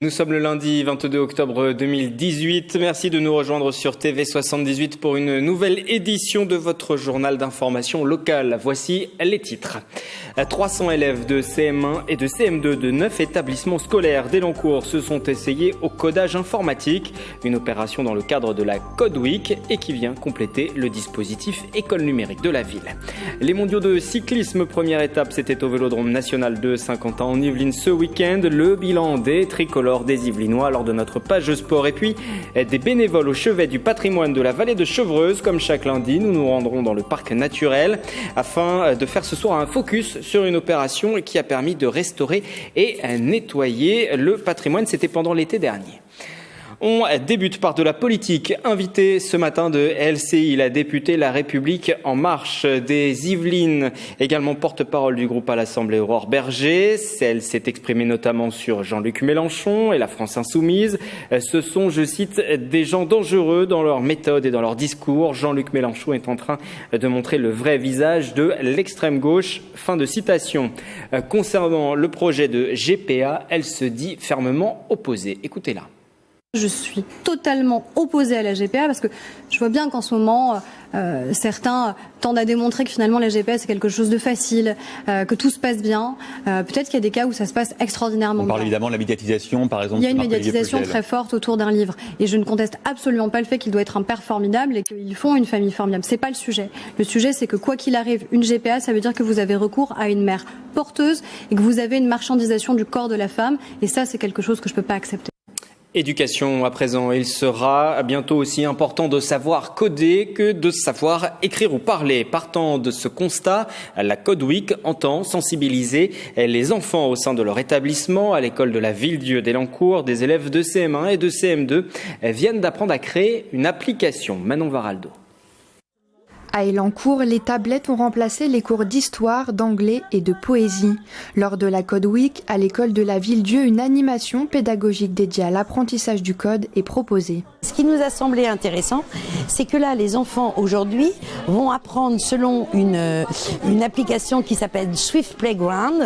Nous sommes le lundi 22 octobre 2018. Merci de nous rejoindre sur TV78 pour une nouvelle édition de votre journal d'information locale. Voici les titres. 300 élèves de CM1 et de CM2 de 9 établissements scolaires d'Elancourt se sont essayés au codage informatique. Une opération dans le cadre de la Code Week et qui vient compléter le dispositif école numérique de la ville. Les mondiaux de cyclisme, première étape, c'était au Vélodrome national de Saint-Quentin en Yvelines ce week-end. Le bilan des tricolores des Yvelinois lors de notre page sport. Et puis, des bénévoles au chevet du patrimoine de la vallée de Chevreuse. Comme chaque lundi, nous nous rendrons dans le parc naturel afin de faire ce soir un focus sur une opération qui a permis de restaurer et nettoyer le patrimoine. C'était pendant l'été dernier. On débute par de la politique. Invité ce matin de LCI, la députée La République En Marche des Yvelines, également porte-parole du groupe à l'Assemblée Aurore Berger. Elle s'est exprimée notamment sur Jean-Luc Mélenchon et la France Insoumise. Ce sont, je cite, des gens dangereux dans leur méthode et dans leur discours. Jean-Luc Mélenchon est en train de montrer le vrai visage de l'extrême gauche. Fin de citation. Concernant le projet de GPA, elle se dit fermement opposée. Écoutez-la. Je suis totalement opposée à la GPA parce que je vois bien qu'en ce moment, certains tendent à démontrer que finalement la GPA c'est quelque chose de facile, que tout se passe bien. Peut-être qu'il y a des cas où ça se passe extraordinairement bien. On parle évidemment de la médiatisation, par exemple. Il y a une médiatisation très forte autour d'un livre. Et je ne conteste absolument pas le fait qu'il doit être un père formidable et qu'ils font une famille formidable. C'est pas le sujet. Le sujet, c'est que quoi qu'il arrive, une GPA, ça veut dire que vous avez recours à une mère porteuse et que vous avez une marchandisation du corps de la femme. Et ça, c'est quelque chose que je peux pas accepter. Éducation à présent, il sera bientôt aussi important de savoir coder que de savoir écrire ou parler. Partant de ce constat, la Code Week entend sensibiliser les enfants au sein de leur établissement. À l'école de la Ville-Dieu d'Elancourt, des élèves de CM1 et de CM2 viennent d'apprendre à créer une application. Manon Varaldo. À Elancourt, les tablettes ont remplacé les cours d'histoire, d'anglais et de poésie. Lors de la Code Week, à l'école de la Ville-Dieu, une animation pédagogique dédiée à l'apprentissage du code est proposée. Ce qui nous a semblé intéressant, c'est que là, les enfants aujourd'hui vont apprendre selon une application qui s'appelle Swift Playground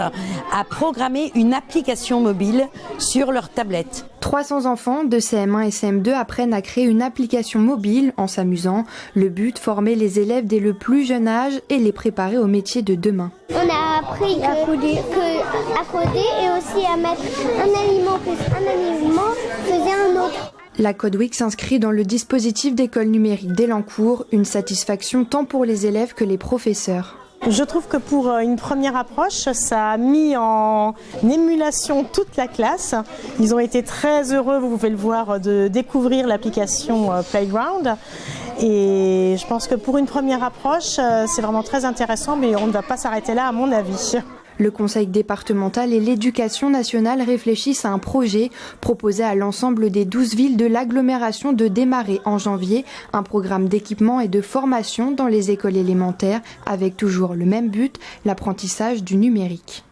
à programmer une application mobile sur leur tablette. 300 enfants de CM1 et CM2 apprennent à créer une application mobile en s'amusant. Le but, former les élèves dès le plus jeune âge et les préparer au métier de demain. On a appris à coder et aussi à mettre un aliment plus un aliment faisait un autre. La Code Week s'inscrit dans le dispositif d'école numérique d'Elancourt, une satisfaction tant pour les élèves que les professeurs. Je trouve que pour une première approche, ça a mis en émulation toute la classe. Ils ont été très heureux, vous pouvez le voir, de découvrir l'application Playground. Et je pense que pour une première approche, c'est vraiment très intéressant, mais on ne va pas s'arrêter là à mon avis. Le conseil départemental et l'éducation nationale réfléchissent à un projet proposé à l'ensemble des 12 villes de l'agglomération de démarrer en janvier un programme d'équipement et de formation dans les écoles élémentaires avec toujours le même but, l'apprentissage du numérique.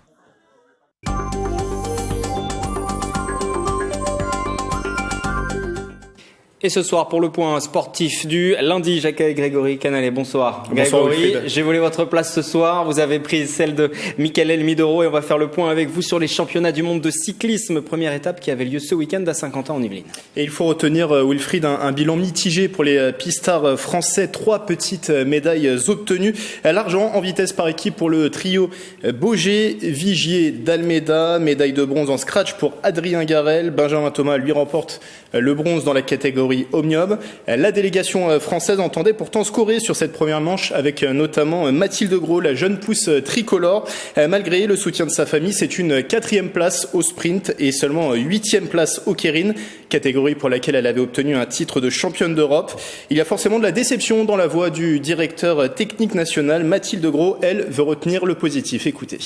Et ce soir, pour le point sportif du lundi, j'accueille Grégory Canalet. Bonsoir. Bonsoir Grégory, j'ai volé votre place ce soir. Vous avez pris celle de Michael Midoro et on va faire le point avec vous sur les championnats du monde de cyclisme. Première étape qui avait lieu ce week-end à Saint-Quentin en Yvelines. Et il faut retenir, Wilfried, un bilan mitigé pour les pistards français. 3 petites médailles obtenues. L'argent en vitesse par équipe pour le trio Boger, Vigier, d'Almeida. Médaille de bronze en scratch pour Adrien Garel. Benjamin Thomas lui remporte le bronze dans la catégorie Omnium. La délégation française entendait pourtant scorer sur cette première manche avec notamment Mathilde Gros, la jeune pousse tricolore. Malgré le soutien de sa famille, c'est une 4e place au sprint et seulement 8e place au Keirin, catégorie pour laquelle elle avait obtenu un titre de championne d'Europe. Il y a forcément de la déception dans la voix du directeur technique national. Mathilde Gros, elle, veut retenir le positif. Écoutez.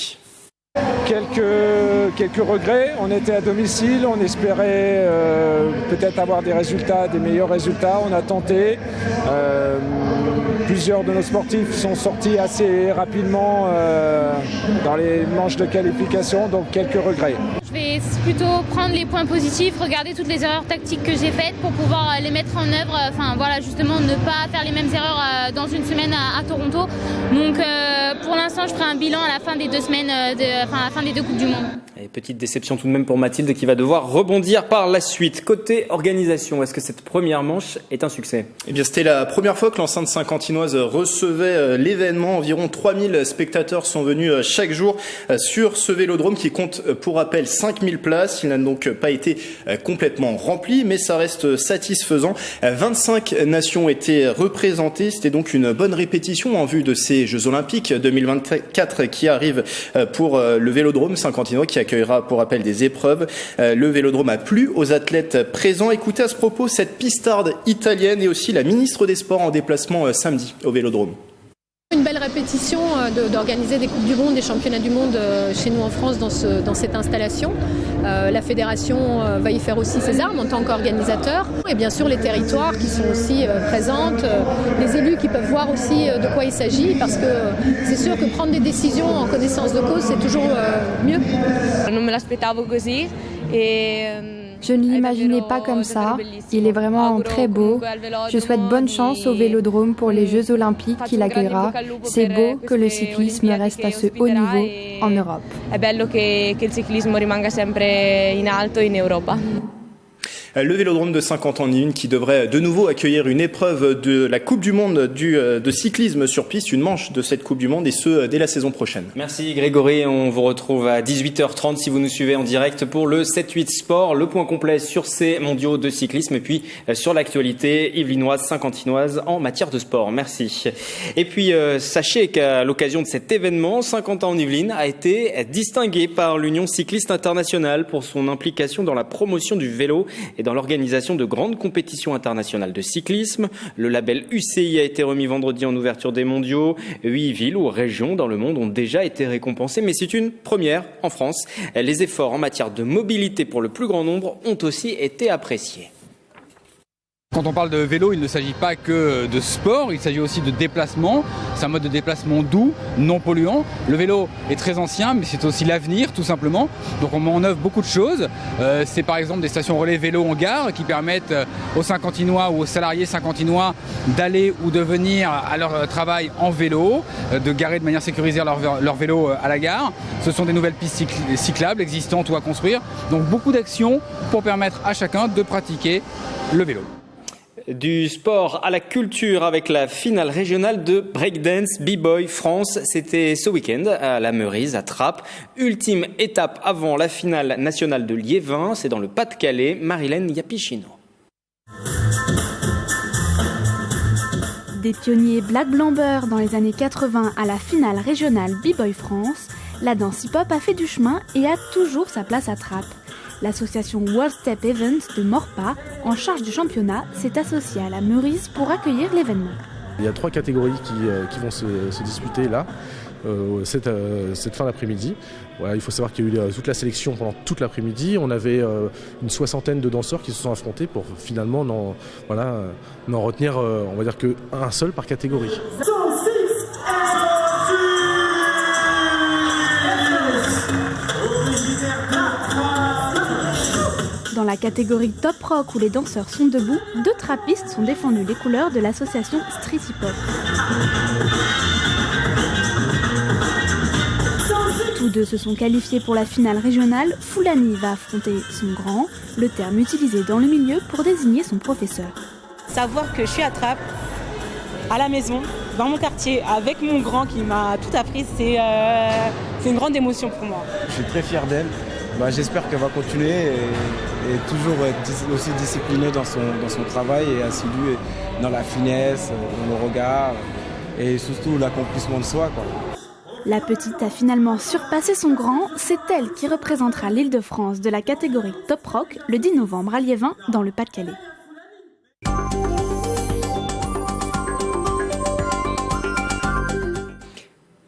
Quelques regrets, on était à domicile, on espérait peut-être avoir des meilleurs résultats, on a tenté. Plusieurs de nos sportifs sont sortis assez rapidement dans les manches de qualification, donc quelques regrets. Je vais plutôt prendre les points positifs, regarder toutes les erreurs tactiques que j'ai faites pour pouvoir les mettre en œuvre, justement ne pas faire les mêmes erreurs dans une semaine à Toronto. Donc pour l'instant, je ferai un bilan à la fin des 2 semaines, à la fin des 2 Coupes du Monde. Et petite déception tout de même pour Mathilde qui va devoir rebondir par la suite. Côté organisation, est-ce que cette première manche est un succès ? Eh bien, c'était la première fois que l'enceinte saint-quentinoise recevait l'événement. Environ 3000 spectateurs sont venus chaque jour sur ce vélodrome qui compte, pour rappel, 5000 places. Il n'a donc pas été complètement rempli, mais ça reste satisfaisant. 25 nations étaient représentées. C'était donc une bonne répétition en vue de ces Jeux Olympiques 2024 qui arrivent pour le vélodrome saint-quentinois qui accueillera, pour rappel, des épreuves. Le vélodrome a plu aux athlètes présents. Écoutez à ce propos cette pistarde italienne et aussi la ministre des Sports en déplacement samedi au vélodrome. Une belle répétition d'organiser des Coupes du Monde, des Championnats du Monde chez nous en France dans cette installation. La fédération va y faire aussi ses armes en tant qu'organisateur. Et bien sûr les territoires qui sont aussi présentes, les élus qui peuvent voir aussi de quoi il s'agit parce que c'est sûr que prendre des décisions en connaissance de cause c'est toujours mieux. Non me l'aspettavo così et je ne l'imaginais pas comme ça. Il est vraiment très beau. Je souhaite bonne chance au Vélodrome pour les Jeux Olympiques qu'il accueillera. C'est beau que le cyclisme reste à ce haut niveau en Europe. È bello che il ciclismo rimanga sempre in alto in Europa. Le vélodrome de Saint-Quentin-en-Yvelines qui devrait de nouveau accueillir une épreuve de la Coupe du Monde de cyclisme sur piste, une manche de cette Coupe du Monde et ce dès la saison prochaine. Merci Grégory, on vous retrouve à 18h30 si vous nous suivez en direct pour le 7-8 Sport, le point complet sur ces mondiaux de cyclisme et puis sur l'actualité yvelinoise, saint-quentinoise en matière de sport. Merci. Et puis sachez qu'à l'occasion de cet événement, Saint-Quentin-en-Yvelines a été distingué par l'Union cycliste internationale pour son implication dans la promotion du vélo et dans l'organisation de grandes compétitions internationales de cyclisme. Le label UCI a été remis vendredi en ouverture des mondiaux. 8 villes ou régions dans le monde ont déjà été récompensées, mais c'est une première en France. Les efforts en matière de mobilité pour le plus grand nombre ont aussi été appréciés. Quand on parle de vélo, il ne s'agit pas que de sport, il s'agit aussi de déplacement. C'est un mode de déplacement doux, non polluant. Le vélo est très ancien, mais c'est aussi l'avenir, tout simplement. Donc on met en œuvre beaucoup de choses. C'est par exemple des stations relais vélo en gare qui permettent aux Saint-Quentinois ou aux salariés saint-quentinois d'aller ou de venir à leur travail en vélo, de garer de manière sécurisée leur vélo à la gare. Ce sont des nouvelles pistes cyclables existantes ou à construire. Donc beaucoup d'actions pour permettre à chacun de pratiquer le vélo. Du sport à la culture avec la finale régionale de breakdance B-Boy France. C'était ce week-end à la Meurise, à Trappes. Ultime étape avant la finale nationale de Liévin. C'est dans le Pas-de-Calais. Marilène Yapichino. Des pionniers Black Blamber dans les années 80 à la finale régionale B-Boy France, la danse hip-hop a fait du chemin et a toujours sa place à Trappes. L'association World Step Event de Morpa, en charge du championnat, s'est associée à la Meurise pour accueillir l'événement. Il y a 3 catégories qui vont se disputer là, cette fin d'après-midi. Voilà, il faut savoir qu'il y a eu toute la sélection pendant toute l'après-midi. On avait une 60aine de danseurs qui se sont affrontés pour finalement n'en retenir, on va dire qu'un seul par catégorie. Dans la catégorie Top Rock où les danseurs sont debout, 2 trappistes sont défendus les couleurs de l'association Street Hip Hop. Tous 2 se sont qualifiés pour la finale régionale. Foulani va affronter son grand, le terme utilisé dans le milieu pour désigner son professeur. Savoir que je suis à Trappes, à la maison, dans mon quartier, avec mon grand qui m'a tout appris, c'est une grande émotion pour moi. Je suis très fier d'elle. J'espère qu'elle va continuer et toujours être aussi disciplinée dans son travail et assidue dans la finesse, dans le regard et surtout l'accomplissement de soi, quoi. La petite a finalement surpassé son grand. C'est elle qui représentera l'Île-de-France de la catégorie Top Rock le 10 novembre à Liévin dans le Pas-de-Calais.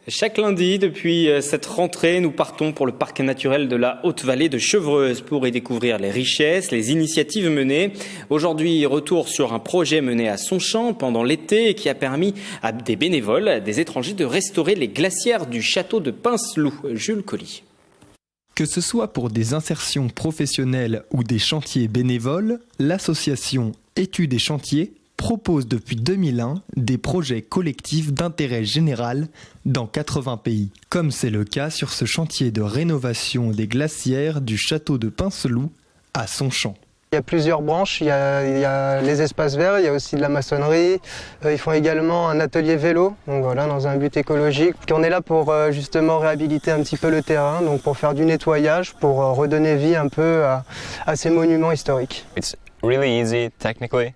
Chaque lundi, depuis cette rentrée, nous partons pour le parc naturel de la Haute-Vallée de Chevreuse pour y découvrir les richesses, les initiatives menées. Aujourd'hui, retour sur un projet mené à Sonchamp pendant l'été et qui a permis à des bénévoles, des étrangers, de restaurer les glacières du château de Pinceloup. Jules Colly. Que ce soit pour des insertions professionnelles ou des chantiers bénévoles, l'association Études et Chantiers propose depuis 2001 des projets collectifs d'intérêt général dans 80 pays, comme c'est le cas sur ce chantier de rénovation des glacières du château de Pinceloup à Sonchamp. Il y a plusieurs branches, il y a les espaces verts, il y a aussi de la maçonnerie. Ils font également un atelier vélo, donc voilà, dans un but écologique. On est là pour justement réhabiliter un petit peu le terrain, donc pour faire du nettoyage, pour redonner vie un peu à ces monuments historiques. It's really easy technically,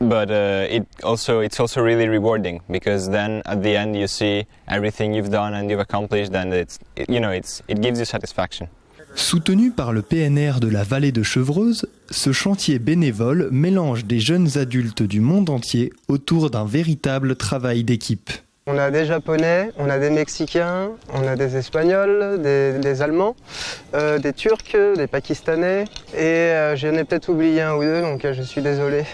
but it's also really rewarding because then at the end you see everything you've done and you've accomplished, and it gives you satisfaction. Soutenu par le PNR de la vallée de Chevreuse, ce chantier bénévole mélange des jeunes adultes du monde entier autour d'un véritable travail d'équipe. On a des Japonais, on a des Mexicains, on a des Espagnols, des Allemands, des Turcs, des Pakistanais et j'en ai peut-être oublié un ou deux, donc je suis désolé.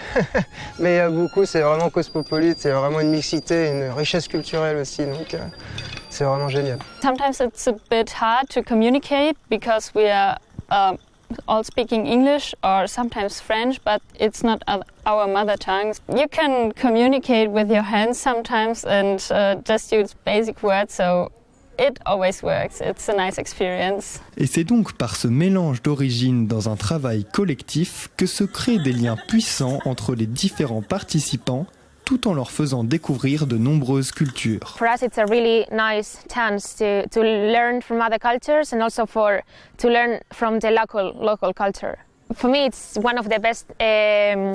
Mais beaucoup, c'est vraiment cosmopolite, c'est vraiment une mixité, une richesse culturelle aussi, donc c'est vraiment génial. Sometimes it's a bit hard to communicate because we are all speaking English or sometimes French, but it's not our mother tongue. You can communicate with your hands sometimes and just use basic words, so it always works. It's a nice experience. Et c'est donc par ce mélange d'origines dans un travail collectif que se créent des liens puissants entre les différents participants, tout en leur faisant découvrir de nombreuses cultures. For us, it's a really nice chance to learn from other cultures and also to learn from the local culture. For me, it's one of the best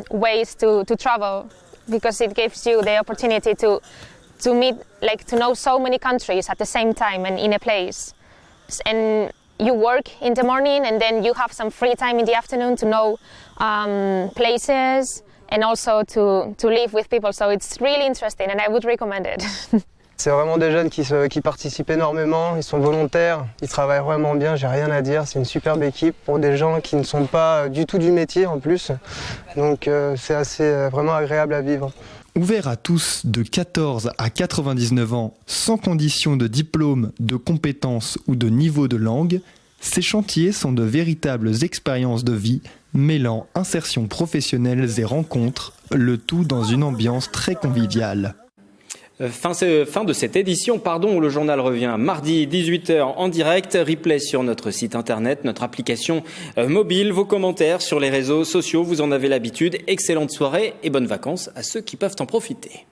ways to travel because it gives you the opportunity to meet, to know so many countries at the same time and in a place. And you work in the morning and then you have some free time in the afternoon to know places. And also to live with people, so it's really interesting and I would recommend it. C'est vraiment des jeunes qui participent énormément, ils sont volontaires, ils travaillent vraiment bien, j'ai rien à dire, c'est une superbe équipe pour des gens qui ne sont pas du tout du métier en plus, donc c'est assez vraiment agréable à vivre. Ouvert à tous de 14 à 99 ans, sans condition de diplôme, de compétences ou de niveau de langue, ces chantiers sont de véritables expériences de vie, mêlant insertion professionnelle et rencontres, le tout dans une ambiance très conviviale. Fin de cette édition, où le journal revient mardi 18h en direct, replay sur notre site internet, notre application mobile, vos commentaires sur les réseaux sociaux, vous en avez l'habitude. Excellente soirée et bonnes vacances à ceux qui peuvent en profiter.